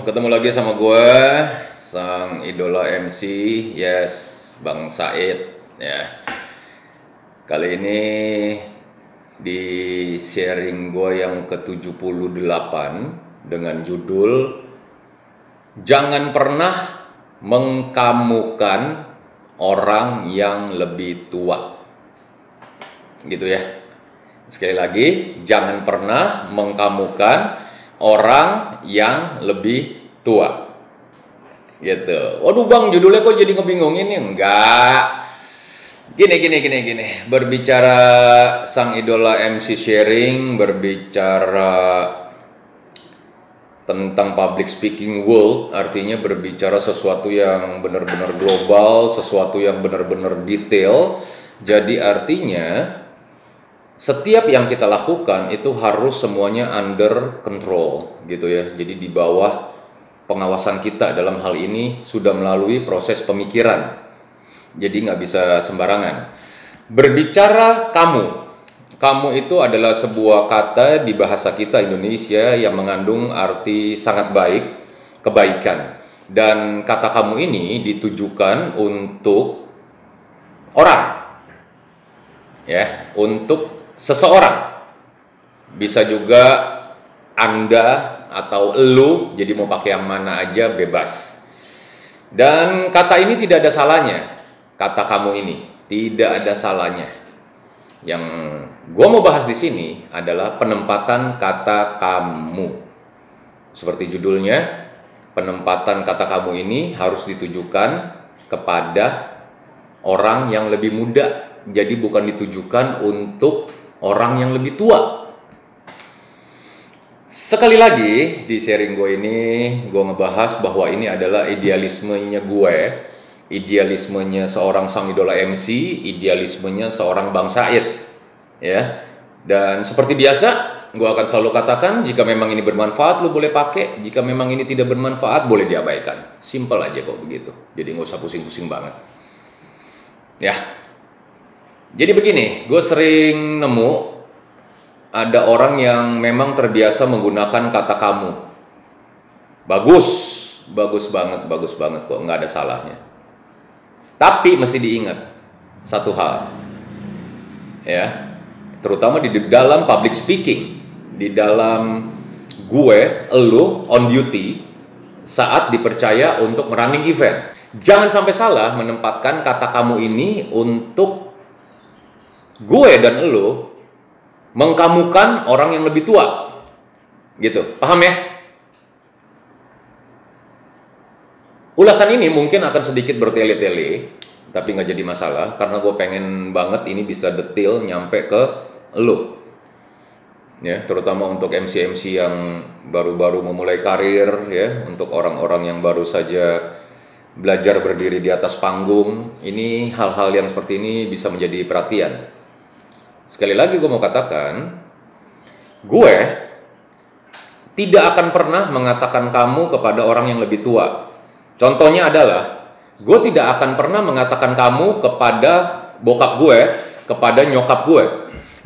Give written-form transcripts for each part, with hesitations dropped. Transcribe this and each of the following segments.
ketemu lagi sama gue, sang idola MC, yes, Bang Said. Ya, kali ini di sharing gue yang ke-78 dengan judul Jangan pernah mengkamukan orang yang lebih tua. Gitu ya. Sekali lagi, jangan pernah mengkamukan orang yang lebih tua. Gitu. Waduh Bang, judulnya kok jadi ngebingungin ya? Enggak. Gini. Berbicara sang idola MC sharing, berbicara tentang public speaking world, artinya berbicara sesuatu yang benar-benar global, sesuatu yang benar-benar detail. Jadi artinya setiap yang kita lakukan itu harus semuanya under control gitu ya. Jadi di bawah pengawasan kita, dalam hal ini sudah melalui proses pemikiran. Jadi nggak bisa sembarangan. Berbicara kamu itu adalah sebuah kata di bahasa kita Indonesia yang mengandung arti sangat baik, kebaikan. Dan kata kamu ini ditujukan untuk orang. Ya, untuk seseorang. Bisa juga Anda atau elu, jadi mau pakai yang mana aja bebas. Dan kata ini tidak ada salahnya. Kata kamu ini tidak ada salahnya. Yang gua mau bahas di sini adalah penempatan kata kamu. Seperti judulnya, penempatan kata kamu ini harus ditujukan kepada orang yang lebih muda. Jadi bukan ditujukan untuk orang yang lebih tua. Sekali lagi di sharing gue ini, gue ngebahas bahwa ini adalah idealismenya gue, idealismenya seorang sang idola MC, idealismenya seorang Bang Said, ya. Dan seperti biasa, gue akan selalu katakan jika memang ini bermanfaat, lo boleh pakai. Jika memang ini tidak bermanfaat, boleh diabaikan. Simple aja kok begitu. Jadi nggak usah pusing-pusing banget. Ya. Jadi begini, gue sering nemu ada orang yang memang terbiasa menggunakan kata kamu. Bagus banget kok, nggak ada salahnya. Tapi mesti diingat satu hal, ya, terutama di dalam public speaking, di dalam gue, elu, on duty, saat dipercaya untuk running event. Jangan sampai salah menempatkan kata kamu ini untuk gue dan elu mengkamukan orang yang lebih tua, gitu, paham ya? Ulasan ini mungkin akan sedikit bertele-tele, tapi nggak jadi masalah, karena gue pengen banget ini bisa detail nyampe ke elu, ya, terutama untuk MC-MC yang baru-baru memulai karir, ya, untuk orang-orang yang baru saja belajar berdiri di atas panggung. Ini hal-hal yang seperti ini bisa menjadi perhatian. Sekali lagi gue mau katakan, gue tidak akan pernah mengatakan kamu kepada orang yang lebih tua. Contohnya adalah, gue tidak akan pernah mengatakan kamu kepada bokap gue, kepada nyokap gue.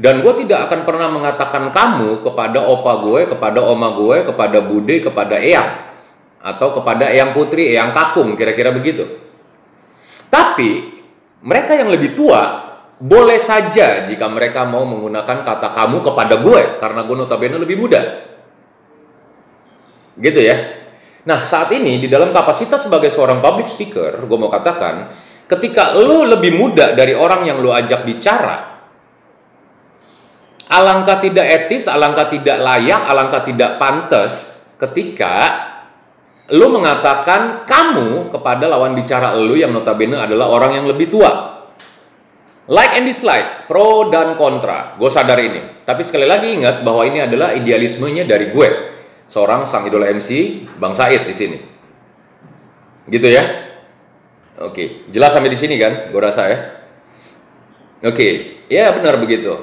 Dan gue tidak akan pernah mengatakan kamu kepada opa gue, kepada oma gue, kepada bude, kepada eyang. Atau kepada eyang putri, eyang kakung, kira-kira begitu. Tapi, mereka yang lebih tua boleh saja jika mereka mau menggunakan kata kamu kepada gue, karena gue notabene lebih muda. Gitu ya. Nah, saat ini di dalam kapasitas sebagai seorang public speaker, gue mau katakan, ketika lo lebih muda dari orang yang lo ajak bicara, alangkah tidak etis, alangkah tidak layak, alangkah tidak pantas ketika lo mengatakan kamu kepada lawan bicara lo yang notabene adalah orang yang lebih tua. Like and dislike, pro dan kontra, gue sadar ini. Tapi sekali lagi ingat bahwa ini adalah idealismenya dari gue, seorang sang idola MC, Bang Said di sini. Gitu ya? Oke, jelas sampai di sini kan? Gue rasa ya. Oke, ya benar begitu.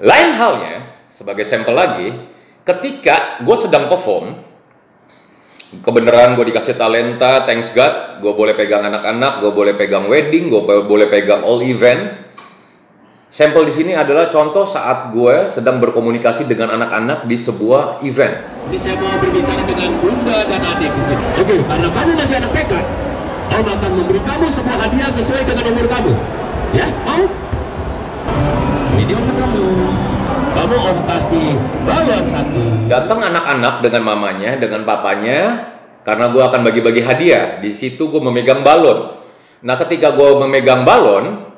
Lain halnya, sebagai sampel lagi, ketika gue sedang perform, kebenaran gue dikasih talenta, thanks God, gue boleh pegang anak-anak, gue boleh pegang wedding, gue boleh pegang all event. Sampel di sini adalah contoh saat gue sedang berkomunikasi dengan anak-anak di sebuah event. Ini saya mau berbicara dengan bunda dan adik di sini. Oke, karena kamu masih anak TK, Om akan memberi kamu sebuah hadiah sesuai dengan umur kamu. Ya, mau? Ini dia untuk kamu. Kamu Om kasih balon 1. Datang anak-anak dengan mamanya, dengan papanya, karena gue akan bagi-bagi hadiah. Di situ gue memegang balon. Nah, ketika gue memegang balon,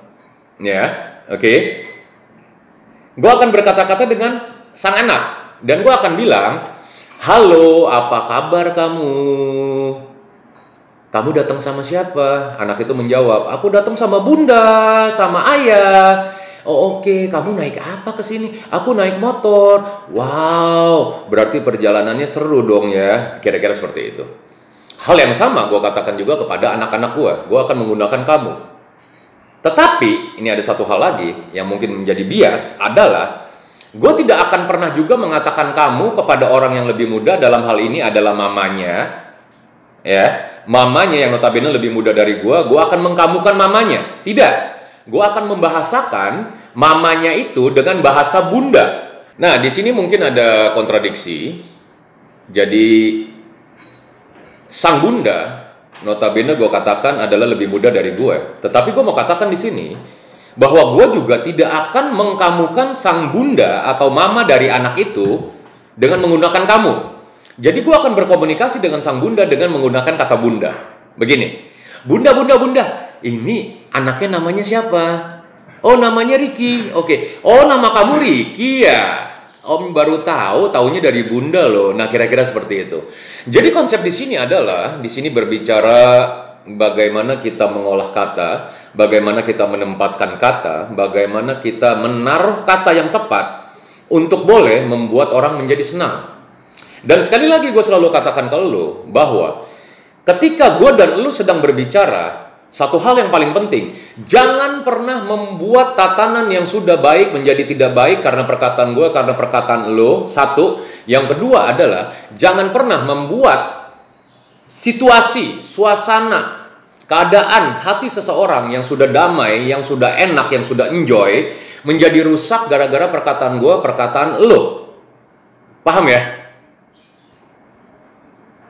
ya. Oke, gue akan berkata-kata dengan sang anak dan gue akan bilang, halo, apa kabar kamu? Kamu datang sama siapa? Anak itu menjawab, aku datang sama bunda, sama ayah. Oh oke, kamu naik apa ke sini? Aku naik motor. Wow, berarti perjalanannya seru dong ya. Kira-kira seperti itu. Hal yang sama gue katakan juga kepada anak-anak gue. Gue akan menggunakan kamu. Tetapi, ini ada satu hal lagi yang mungkin menjadi bias adalah gue tidak akan pernah juga mengatakan kamu kepada orang yang lebih muda, dalam hal ini adalah mamanya, ya, mamanya yang notabene lebih muda dari gue akan mengkamukan mamanya. Tidak, gue akan membahasakan mamanya itu dengan bahasa bunda. Nah, di sini mungkin ada kontradiksi. Jadi, sang bunda notabene gue katakan adalah lebih muda dari gue. Tetapi gue mau katakan di sini bahwa gue juga tidak akan mengkamukan sang bunda atau mama dari anak itu dengan menggunakan kamu. Jadi gue akan berkomunikasi dengan sang bunda dengan menggunakan kata bunda. Begini, bunda, ini anaknya namanya siapa? Oh, namanya Ricky. Oke. Oh, nama kamu Ricky ya? Om baru taunya dari bunda loh. Nah, kira-kira seperti itu. Jadi konsep di sini adalah, di sini berbicara bagaimana kita mengolah kata, bagaimana kita menempatkan kata, bagaimana kita menaruh kata yang tepat untuk boleh membuat orang menjadi senang. Dan sekali lagi gue selalu katakan ke lo bahwa ketika gue dan lo sedang berbicara, satu hal yang paling penting, jangan pernah membuat tatanan yang sudah baik menjadi tidak baik karena perkataan gue, karena perkataan lo. Satu. Yang kedua adalah, jangan pernah membuat situasi, suasana, keadaan hati seseorang yang sudah damai, yang sudah enak, yang sudah enjoy, menjadi rusak gara-gara perkataan gue, perkataan lo. Paham ya?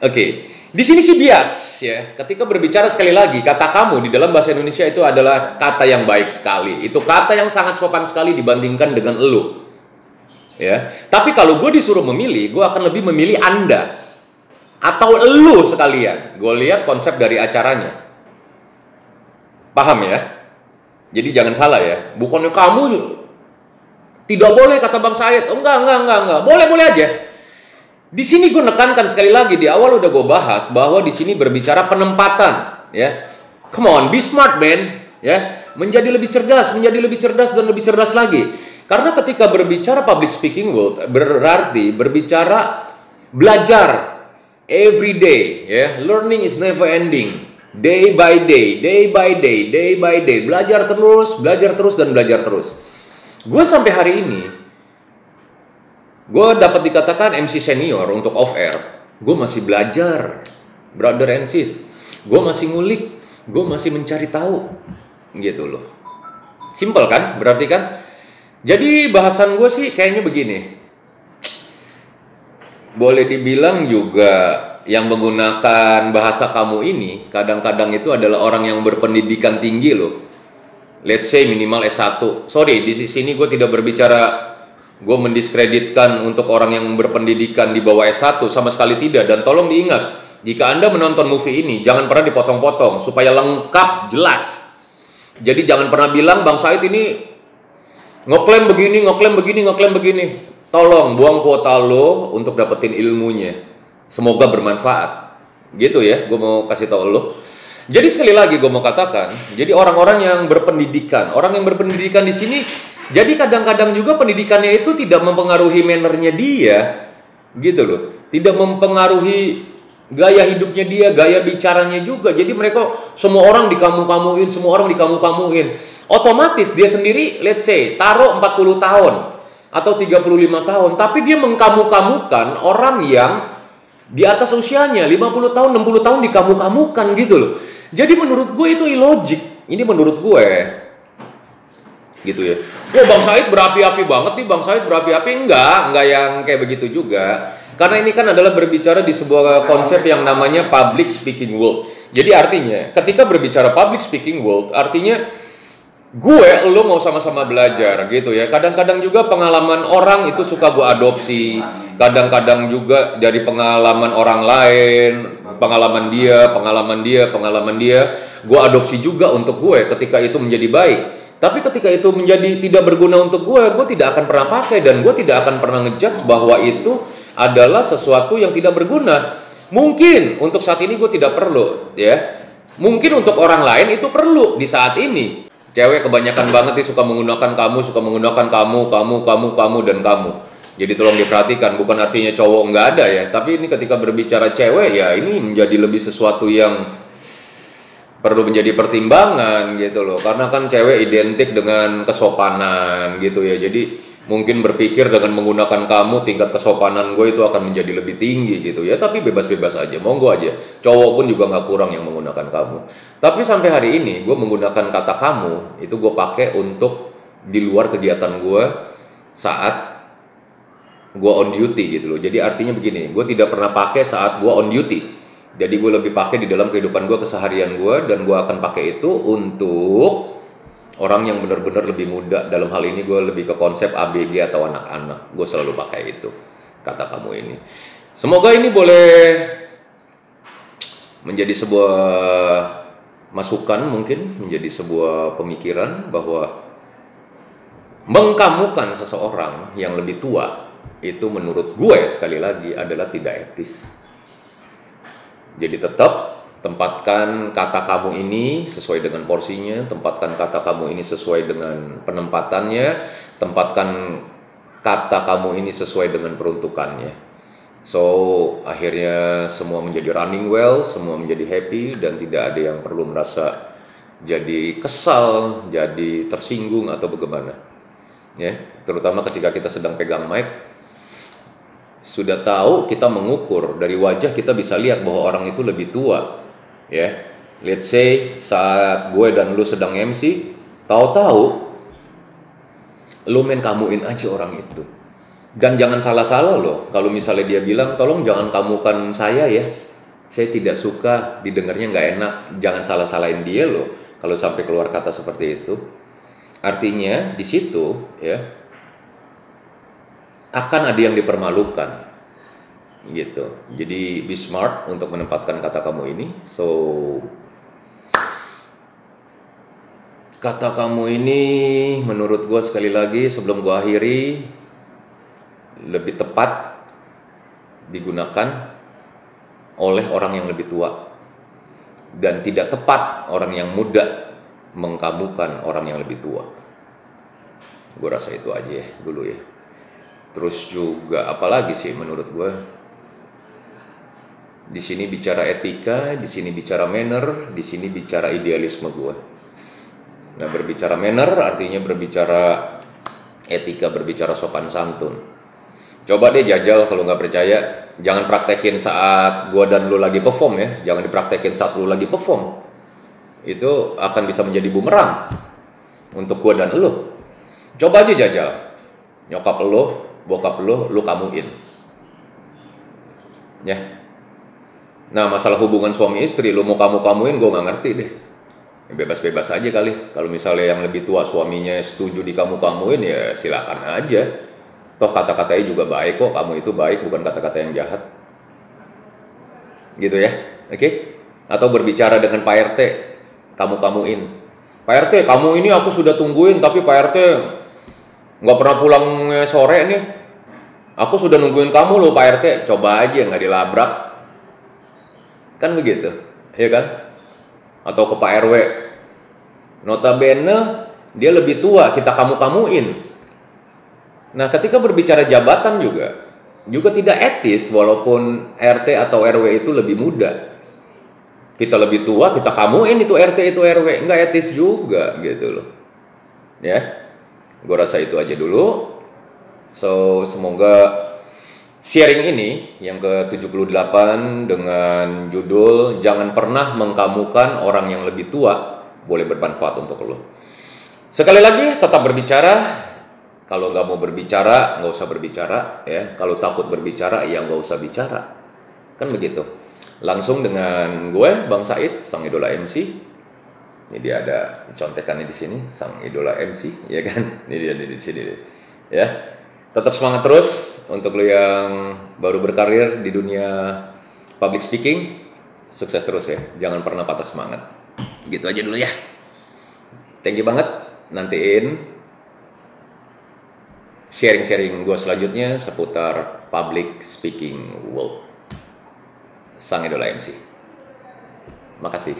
Oke. Di sini sih bias ya. Ketika berbicara sekali lagi, kata kamu di dalam bahasa Indonesia itu adalah kata yang baik sekali. Itu kata yang sangat sopan sekali dibandingkan dengan elu. Ya. Tapi kalau gue disuruh memilih, gue akan lebih memilih Anda atau elu sekalian. Gue lihat konsep dari acaranya. Paham ya? Jadi jangan salah ya. Bukannya kamu tidak boleh kata Bang Said. Oh, enggak. Boleh aja. Di sini gue nekankan sekali lagi, di awal udah gue bahas bahwa di sini berbicara penempatan, ya. Come on, be smart man, ya. Menjadi lebih cerdas dan lebih cerdas lagi. Karena ketika berbicara public speaking world berarti berbicara belajar every day, ya. Learning is never ending. Day by day, belajar terus dan belajar terus. Gue sampai hari ini gue dapat dikatakan MC senior untuk off air. Gue masih belajar, brother and sis. Gue masih ngulik, gue masih mencari tahu, gitu loh. Simple kan? Berarti kan? Jadi bahasan gue sih kayaknya begini. Boleh dibilang juga yang menggunakan bahasa kamu ini kadang-kadang itu adalah orang yang berpendidikan tinggi loh. Let's say minimal S1. Sorry, di sini gue tidak berbicara, gue mendiskreditkan untuk orang yang berpendidikan di bawah S1, sama sekali tidak. Dan tolong diingat, jika Anda menonton movie ini, jangan pernah dipotong-potong, supaya lengkap, jelas. Jadi jangan pernah bilang, Bang Said ini ngeklaim begini. Tolong, buang kuota lo untuk dapetin ilmunya. Semoga bermanfaat. Gitu ya, gue mau kasih tahu lo. Jadi sekali lagi gue mau katakan, jadi orang-orang yang berpendidikan, di sini, jadi kadang-kadang juga pendidikannya itu tidak mempengaruhi mannernya dia, gitu loh. Tidak mempengaruhi gaya hidupnya dia, gaya bicaranya juga. Jadi mereka semua orang dikamu-kamuin. Otomatis dia sendiri, let's say, taruh 40 tahun atau 35 tahun, tapi dia mengkamu-kamukan orang yang di atas usianya 50 tahun, 60 tahun dikamu-kamukan gitu loh. Jadi menurut gue itu illogic. Ini menurut gue. gitu ya. Oh Bang Said berapi-api banget nih, Bang Said berapi-api, enggak yang kayak begitu juga. Karena ini kan adalah berbicara di sebuah konsep yang namanya public speaking world. Jadi artinya ketika berbicara public speaking world, artinya lo mau sama-sama belajar gitu ya. Kadang-kadang juga pengalaman orang itu suka gue adopsi, kadang-kadang juga dari pengalaman orang lain, pengalaman dia, gue adopsi juga untuk gue ketika itu menjadi baik. Tapi ketika itu menjadi tidak berguna untuk gue tidak akan pernah pakai, dan gue tidak akan pernah ngejudge bahwa itu adalah sesuatu yang tidak berguna. Mungkin untuk saat ini gue tidak perlu, ya. Mungkin untuk orang lain itu perlu di saat ini. Cewek kebanyakan banget nih suka menggunakan kamu, dan kamu. Jadi tolong diperhatikan, bukan artinya cowok nggak ada ya. Tapi ini ketika berbicara cewek ya, ini menjadi lebih sesuatu yang perlu menjadi pertimbangan gitu loh, karena kan cewek identik dengan kesopanan gitu ya. Jadi mungkin berpikir dengan menggunakan kamu tingkat kesopanan gue itu akan menjadi lebih tinggi gitu ya. Tapi bebas-bebas aja, monggo aja. Cowok pun juga nggak kurang yang menggunakan kamu. Tapi sampai hari ini gue menggunakan kata kamu itu gue pakai untuk di luar kegiatan gue saat gue on duty gitu loh. Jadi artinya begini, gue tidak pernah pakai saat gue on duty. Jadi gue lebih pakai di dalam kehidupan gue, keseharian gue, dan gue akan pakai itu untuk orang yang benar-benar lebih muda. Dalam hal ini gue lebih ke konsep ABG atau anak-anak. Gue selalu pakai itu, kata kamu ini. Semoga ini boleh menjadi sebuah masukan, mungkin menjadi sebuah pemikiran bahwa mengkamukan seseorang yang lebih tua itu menurut gue sekali lagi adalah tidak etis. Jadi tetap tempatkan kata kamu ini sesuai dengan porsinya, tempatkan kata kamu ini sesuai dengan penempatannya, tempatkan kata kamu ini sesuai dengan peruntukannya. So, akhirnya semua menjadi running well, semua menjadi happy, dan tidak ada yang perlu merasa jadi kesal, jadi tersinggung atau bagaimana. Ya, terutama ketika kita sedang pegang mic. Sudah tahu, kita mengukur dari wajah, kita bisa lihat bahwa orang itu lebih tua, ya. Let's say saat gue dan lu sedang MC, tahu-tahu lu main kamuin aja orang itu. Dan jangan salah-salah loh, kalau misalnya dia bilang, tolong jangan kamukan saya ya, saya tidak suka, didengarnya nggak enak. Jangan salah-salahin dia loh kalau sampai keluar kata seperti itu. Artinya di situ ya akan ada yang dipermalukan gitu. Jadi be smart untuk menempatkan kata kamu ini. So, kata kamu ini menurut gue sekali lagi sebelum gue akhiri, lebih tepat digunakan oleh orang yang lebih tua, dan tidak tepat orang yang muda mengkamukan orang yang lebih tua. Gue rasa itu aja ya dulu ya. Terus juga apalagi sih menurut gue, di sini bicara etika, di sini bicara manner, di sini bicara idealisme gue. Nah, berbicara manner artinya berbicara etika, berbicara sopan santun. Coba deh jajal, kalau nggak percaya, jangan praktekin saat gue dan lu lagi perform ya, jangan dipraktekin saat lu lagi perform. Itu akan bisa menjadi bumerang untuk gue dan lu. Coba aja jajal, nyokap lu, bokap lu kamuin ya. Nah, masalah hubungan suami istri, lu mau kamuin, gue nggak ngerti deh. Bebas-bebas aja kali. Kalau misalnya yang lebih tua suaminya setuju di kamuin, ya silakan aja. Toh kata-katanya juga baik kok, kamu itu baik, bukan kata-kata yang jahat. Gitu ya, oke? Atau berbicara dengan Pak RT, kamuin. Pak RT, kamu ini aku sudah tungguin, tapi Pak RT nggak pernah pulang sore nih. Aku sudah nungguin kamu loh Pak RT. Coba aja nggak dilabrak. Kan begitu, ya kan? Atau ke Pak RW, notabene dia lebih tua, kita kamuin. Nah, ketika berbicara jabatan juga tidak etis, walaupun RT atau RW itu lebih muda. Kita lebih tua, kita kamuin itu RT itu RW, nggak etis juga gitu loh. Ya, gue rasa itu aja dulu. So, semoga sharing ini yang ke-78 dengan judul Jangan Pernah Mengkamukan Orang Yang Lebih Tua boleh bermanfaat untuk lo. Sekali lagi, tetap berbicara. Kalau nggak mau berbicara, nggak usah berbicara. Ya, kalau takut berbicara, ya nggak usah bicara. Kan begitu. Langsung dengan gue, Bang Said, sang idola MC. Ini dia ada contekannya di sini, sang idola MC, ya kan? Ini dia di sini. Ya, tetap semangat terus untuk lo yang baru berkarir di dunia public speaking. Sukses terus ya, jangan pernah patah semangat. Gitu aja dulu ya. Thank you banget. Nantiin sharing-sharing gue selanjutnya seputar public speaking world. Sang idola MC. Makasih.